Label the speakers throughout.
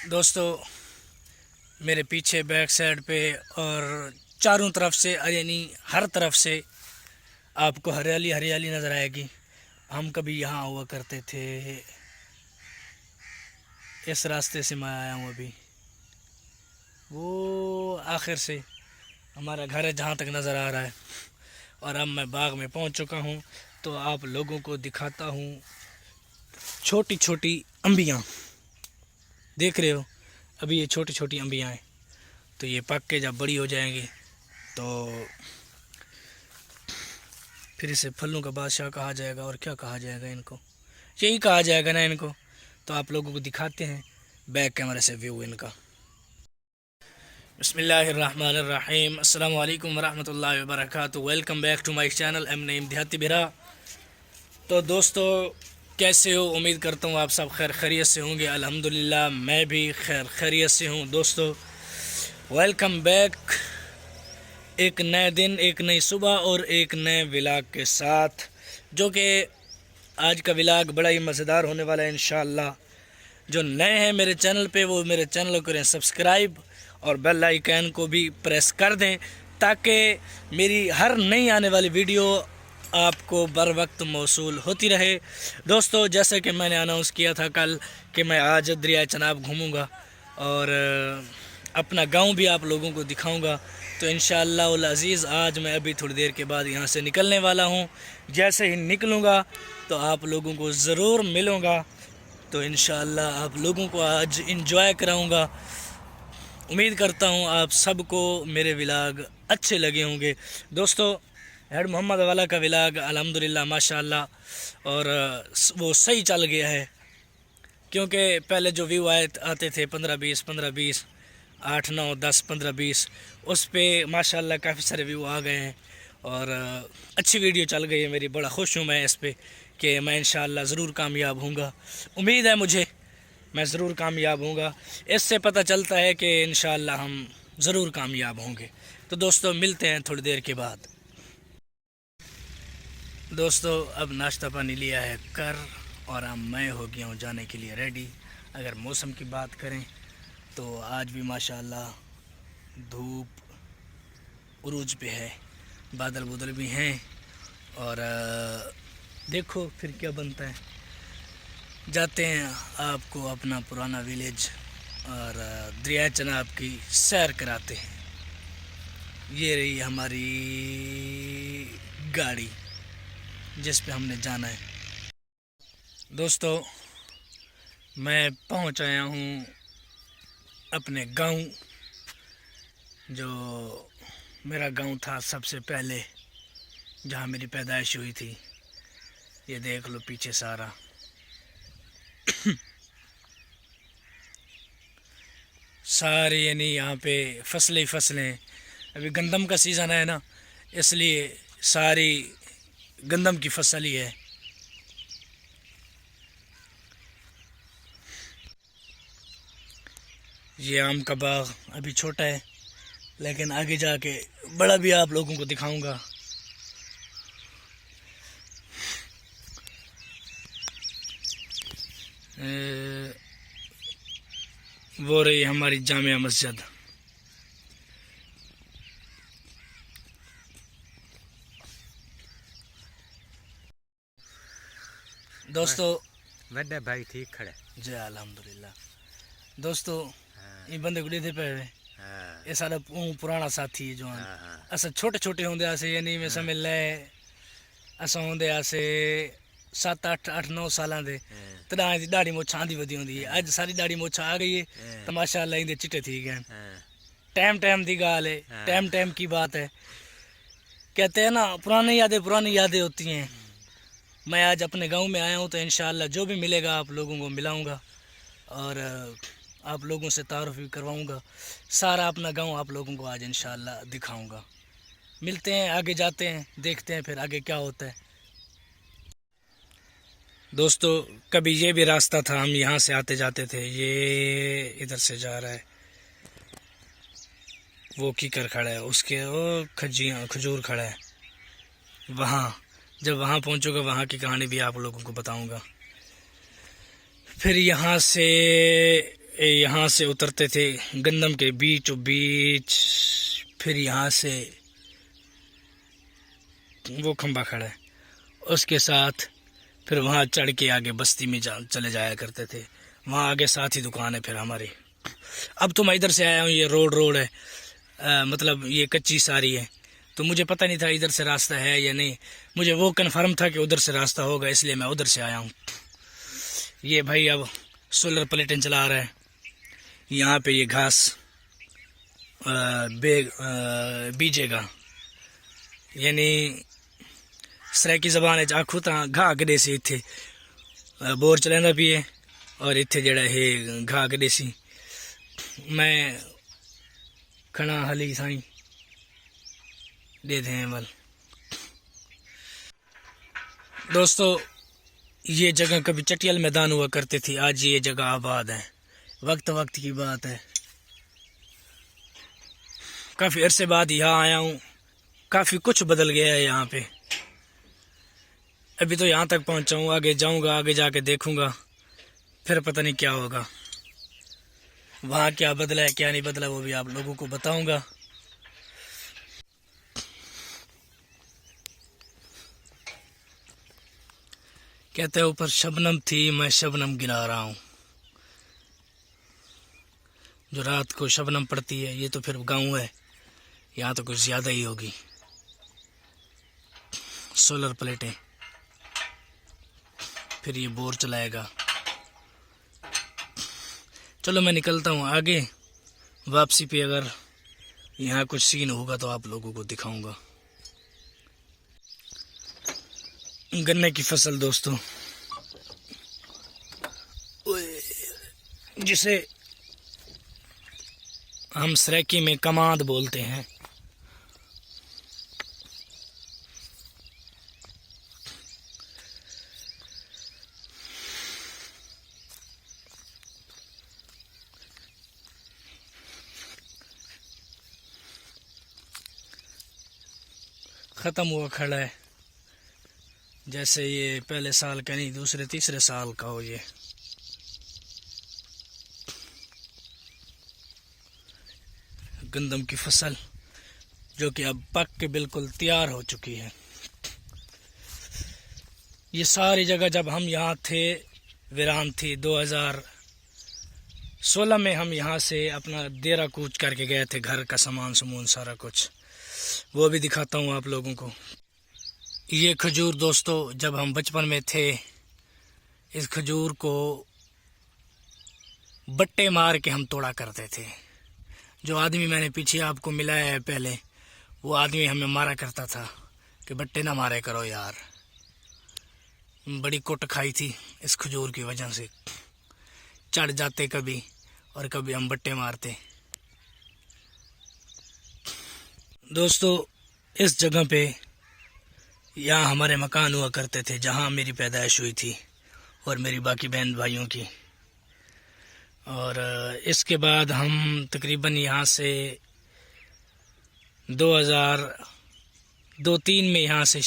Speaker 1: दोस्तों, मेरे पीछे बैक साइड पे और चारों तरफ से यानी हर तरफ से आपको हरियाली हरियाली नज़र आएगी। हम कभी यहाँ हुआ करते थे। इस रास्ते से मैं आया हूँ अभी। वो आखिर से हमारा घर है जहाँ तक नज़र आ रहा है। और अब मैं बाग में पहुँच चुका हूँ, तो आप लोगों को दिखाता हूँ छोटी छोटी अम्बियाँ। देख रहे हो, अभी ये छोटी छोटी अम्बियाँ हैं, तो ये पक के जब बड़ी हो जाएंगी तो फिर इसे फलों का बादशाह कहा जाएगा। और क्या कहा जाएगा इनको, यही कहा जाएगा ना इनको। तो आप लोगों को दिखाते हैं बैक कैमरे से व्यू इनका। बिस्मिल्लाहिर्रहमानिर्रहीम, अस्सलाम वालेकुम वरहमतुल्लाहि वबरकातुहू। Welcome back to my channel M Naeem Dehati बिरा। तो दोस्तों, कैसे हो? उम्मीद करता हूँ आप सब खैर खैरियत से होंगे। अल्हम्दुलिल्लाह मैं भी खैर खैरियत से हूँ। दोस्तों, वेलकम बैक एक नए दिन, एक नई सुबह और एक नए व्लॉग के साथ, जो कि आज का व्लॉग बड़ा ही मज़ेदार होने वाला है इंशाअल्लाह। जो नए हैं मेरे चैनल पे, वो मेरे चैनल को करें सब्सक्राइब और बेल आइकन को भी प्रेस कर दें, ताकि मेरी हर नई आने वाली वीडियो आपको बर वक्त मौसूल होती रहे। दोस्तों, जैसे कि मैंने अनाउंस किया था कल कि मैं आज दरिया चनाब घूमूंगा और अपना गांव भी आप लोगों को दिखाऊंगा। तो इंशाअल्लाह उल अज़ीज़ आज मैं अभी थोड़ी देर के बाद यहाँ से निकलने वाला हूँ। जैसे ही निकलूँगा तो आप लोगों को ज़रूर मिलूँगा। तो इंशाअल्लाह आप लोगों को आज इंजॉय कराऊँगा। उम्मीद करता हूँ आप सबको मेरे व्लॉग अच्छे लगे होंगे। दोस्तों, हेड मोहम्मद वाला का व्लॉग अल्हम्दुलिल्लाह माशाअल्लाह और वो सही चल गया है, क्योंकि पहले जो व्यू आते थे 15-20 8-9-10-15-20, उस पे माशाल्लाह काफ़ी सारे व्यू आ गए हैं और अच्छी वीडियो चल गई है मेरी। बड़ा खुश हूँ मैं इस पे कि मैं इंशाअल्लाह ज़रूर कामयाब होऊंगा। उम्मीद है मुझे मैं ज़रूर कामयाब होऊंगा। इससे पता चलता है कि इंशाअल्लाह हम ज़रूर कामयाब होंगे। तो दोस्तों, मिलते हैं थोड़ी देर के बाद। दोस्तों, अब नाश्ता पानी लिया है कर और अब मैं हो गया हूँ जाने के लिए रेडी। अगर मौसम की बात करें तो आज भी माशाल्लाह धूप उरूज पे है, बादल बुदल भी हैं और देखो फिर क्या बनता है। जाते हैं आपको अपना पुराना विलेज और दरिया चनाब की सैर कराते हैं। ये रही हमारी गाड़ी जिस पे हमने जाना है। दोस्तों, मैं पहुंच आया हूँ अपने गांव, जो मेरा गांव था सबसे पहले, जहाँ मेरी पैदाइश हुई थी। ये देख लो पीछे सारा सारे यानी यहाँ पे फसलें ही फसलें। अभी गंदम का सीज़न है ना, इसलिए सारी गंदम की फसल ही है। ये आम का बाग अभी छोटा है, लेकिन आगे जाके बड़ा भी आप लोगों को दिखाऊंगा। वो रही हमारी जामिया मस्जिद। दोस्तों,
Speaker 2: बड़े भाई ठीक खड़े
Speaker 1: जय अल्हम्दुलिल्लाह। दोस्तों, ये बंदे गुड़े थे पे
Speaker 2: हाँ
Speaker 1: ये सारा पुराना साथी है जो
Speaker 2: हाँ हाँ
Speaker 1: अस छोटे छोटे होंदे आसे, यानी में समझ ले अस होंदे आसे 7-8-9 साल दे। तदा दी दाढ़ी मोछा आंदी वधी होंदी है। अज सारी दाढ़ी मोछा आ गई है तो माशाअल्लाह इंदे चिट्टे थी गए। टाइम टाइम की गाल है, टाइम टाइम की बात है। कहते हैं ना, पुरानी यादें होती हैं। मैं आज अपने गांव में आया हूं तो इंशाअल्लाह जो भी मिलेगा आप लोगों को मिलाऊंगा और आप लोगों से तारुफ भी करवाऊंगा। सारा अपना गांव आप लोगों को आज इंशाअल्लाह दिखाऊंगा। मिलते हैं, आगे जाते हैं, देखते हैं फिर आगे क्या होता है। दोस्तों, कभी ये भी रास्ता था, हम यहाँ से आते जाते थे। ये इधर से जा रहा है, वो कीकर खड़ा है, उसके वो खजूर खड़ा है वहाँ। जब वहाँ पहुँचूंगा वहाँ की कहानी भी आप लोगों को बताऊंगा। फिर यहाँ से यहाँ से उतरते थे गंदम के बीचों बीच, फिर यहाँ से वो खंबा खड़ा है उसके साथ, फिर वहाँ चढ़ के आगे बस्ती में चले जाया करते थे। वहाँ आगे साथ ही दुकान है फिर हमारी। अब तो मैं इधर से आया हूँ, ये रोड है, मतलब ये कच्ची सारी है, तो मुझे पता नहीं था इधर से रास्ता है या नहीं। मुझे वो कन्फर्म था कि उधर से रास्ता होगा, इसलिए मैं उधर से आया हूँ। ये भाई अब सोलर प्लेटें चला रहा है। यहाँ पे ये घास बीजेगा, यानी सर की जबान है आखू तो घा कड़े से इतने बोर चलाना पिए और इतने जड़ा है घा कड़े सी। मैं खना हली साई दे दें बल। दोस्तों ये जगह कभी चटियाल मैदान हुआ करते थी, आज ये जगह आबाद है। वक्त वक्त की बात है, काफ़ी अरसे बाद यहाँ आया हूँ, काफ़ी कुछ बदल गया है यहाँ पे। अभी तो यहाँ तक पहुँचा हूँ, आगे जाऊँगा, आगे जाके देखूँगा, फिर पता नहीं क्या होगा। वहाँ क्या बदला है क्या नहीं बदला वो भी आप लोगों को बताऊँगा। कहते हैं ऊपर शबनम थी, मैं शबनम गिरा रहा हूँ। जो रात को शबनम पड़ती है, ये तो फिर गांव है, यहाँ तो कुछ ज़्यादा ही होगी। सोलर प्लेटें, फिर ये बोर चलाएगा। चलो मैं निकलता हूँ आगे, वापसी पे अगर यहाँ कुछ सीन होगा तो आप लोगों को दिखाऊंगा। गन्ने की फसल दोस्तों, जिसे हम सराइकी में कमाद बोलते हैं। ख़त्म हुआ खड़ा है, जैसे ये पहले साल का नहीं दूसरे तीसरे साल का हो। ये गंदम की फसल जो कि अब पक के बिल्कुल तैयार हो चुकी है। ये सारी जगह जब हम यहाँ थे वीरान थी। 2016 में हम यहाँ से अपना डेरा कूच करके गए थे, घर का सामान समून सारा कुछ, वो भी दिखाता हूँ आप लोगों को। ये खजूर दोस्तों, जब हम बचपन में थे इस खजूर को बट्टे मार के हम तोड़ा करते थे। जो आदमी मैंने पीछे आपको मिलाया है पहले, वो आदमी हमें मारा करता था कि बट्टे ना मारे करो यार। बड़ी कुट खाई थी इस खजूर की वजह से, चढ़ जाते कभी और कभी हम बट्टे मारते। दोस्तों इस जगह पे यहाँ हमारे मकान हुआ करते थे, जहाँ मेरी पैदाइश हुई थी और मेरी बाकी बहन भाइयों की। और इसके बाद हम तकरीबन यहाँ से 2002-03 में यहाँ से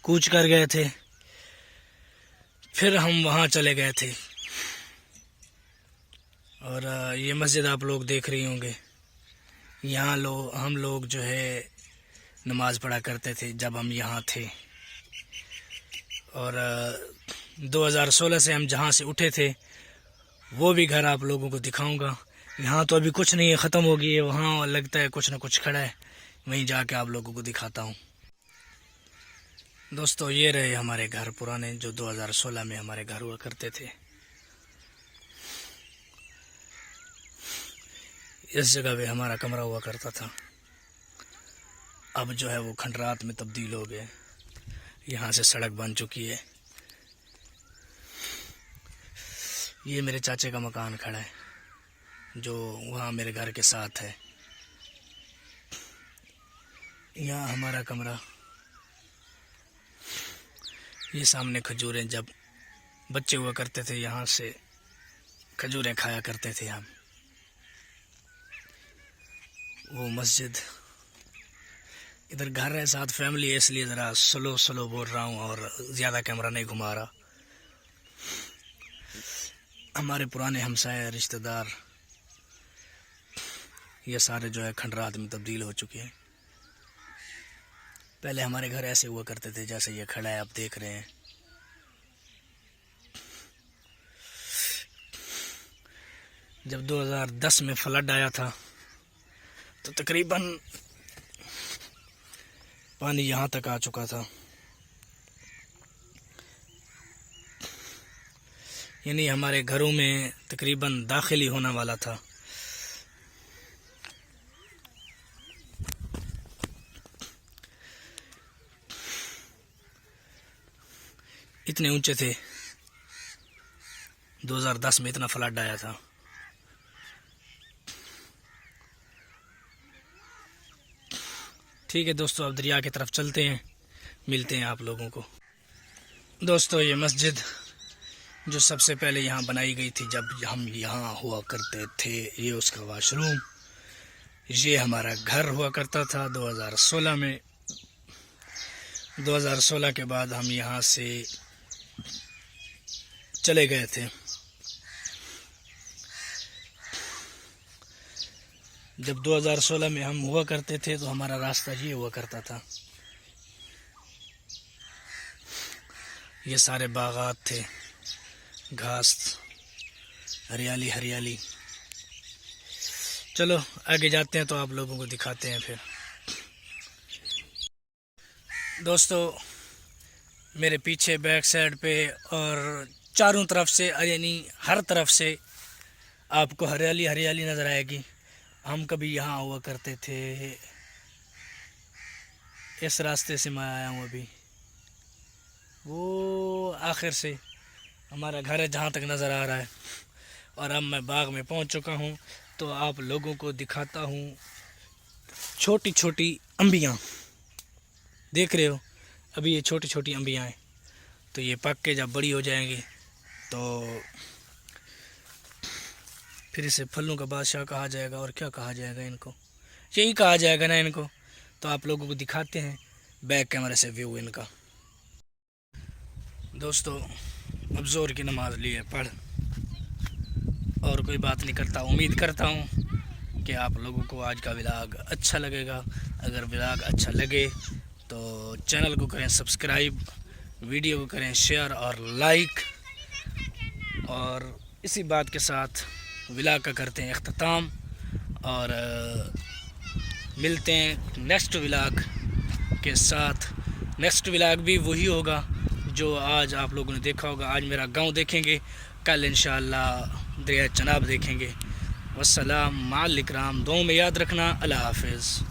Speaker 1: कूच कर गए थे। फिर हम वहाँ चले गए थे। और ये मस्जिद आप लोग देख रही होंगे, यहाँ हम लोग जो है नमाज पढ़ा करते थे जब हम यहाँ थे। और 2016 से हम जहाँ से उठे थे वो भी घर आप लोगों को दिखाऊंगा। यहाँ तो अभी कुछ नहीं है, ख़त्म हो गई है। वहाँ लगता है कुछ ना कुछ खड़ा है, वहीं जाके आप लोगों को दिखाता हूँ। दोस्तों ये रहे हमारे घर पुराने, जो 2016 में हमारे घर हुआ करते थे। इस जगह पे हमारा कमरा हुआ करता था। अब जो है वो खंडरात में तब्दील हो गए। यहाँ से सड़क बन चुकी है। ये मेरे चाचे का मकान खड़ा है जो वहाँ मेरे घर के साथ है। यहाँ हमारा कमरा, ये सामने खजूरें, जब बच्चे हुआ करते थे यहाँ से खजूरें खाया करते थे हम। वो मस्जिद, इधर घर है, साथ फैमिली है, इसलिए ज़रा स्लो बोल रहा हूँ और ज़्यादा कैमरा नहीं घुमा रहा। हमारे पुराने हमसाए रिश्तेदार ये सारे जो है खंडरात में तब्दील हो चुके हैं। पहले हमारे घर ऐसे हुआ करते थे जैसे ये खड़ा है, आप देख रहे हैं। जब 2010 में फ्लड आया था तो तकरीबन पानी यहाँ तक आ चुका था, यानी हमारे घरों में तकरीबन दाखिल ही होने वाला था। इतने ऊंचे थे, 2010 में इतना फ्लड आया था। ठीक है दोस्तों, अब दरिया की तरफ चलते हैं, मिलते हैं आप लोगों को। दोस्तों ये मस्जिद जो सबसे पहले यहाँ बनाई गई थी जब हम यहाँ हुआ करते थे, ये उसका वाशरूम, ये हमारा घर हुआ करता था 2016 में। 2016 के बाद हम यहाँ से चले गए थे। जब 2016 में हम हुआ करते थे तो हमारा रास्ता ये हुआ करता था, ये सारे बागात थे, घास, हरियाली हरियाली। चलो आगे जाते हैं तो आप लोगों को दिखाते हैं फिर। दोस्तों मेरे पीछे बैक साइड पे और चारों तरफ से, यानी हर तरफ से आपको हरियाली हरियाली नज़र आएगी। हम कभी यहाँ हुआ करते थे, इस रास्ते से मैं आया हूँ अभी, वो आखिर से हमारा घर है जहाँ तक नज़र आ रहा है। और अब मैं बाग में पहुँच चुका हूँ तो आप लोगों को दिखाता हूँ छोटी छोटी अम्बियाँ। देख रहे हो अभी ये छोटी छोटी अम्बियाँ हैं, तो ये पक के जब बड़ी हो जाएंगी तो फिर इसे फलों का बादशाह कहा जाएगा। और क्या कहा जाएगा इनको, यही कहा जाएगा ना इनको। तो आप लोगों को दिखाते हैं बैक कैमरे से व्यू इनका। दोस्तों अब ज़ोर की नमाज़ लिए पढ़ और कोई बात नहीं करता। उम्मीद करता हूँ कि आप लोगों को आज का व्लॉग अच्छा लगेगा। अगर व्लॉग अच्छा लगे तो चैनल को करें सब्सक्राइब, वीडियो को करें शेयर और लाइक। और इसी बात के साथ व्लॉग का करते हैं इख्तिताम और मिलते हैं नेक्स्ट व्लॉग के साथ। नेक्स्ट व्लॉग भी वही होगा जो आज आप लोगों ने देखा होगा। आज मेरा गांव देखेंगे, कल इंशाअल्लाह दरिया चनाब देखेंगे। वस्सलाम माल इकराम, दुआ में याद रखना। अल्लाह हाफिज़।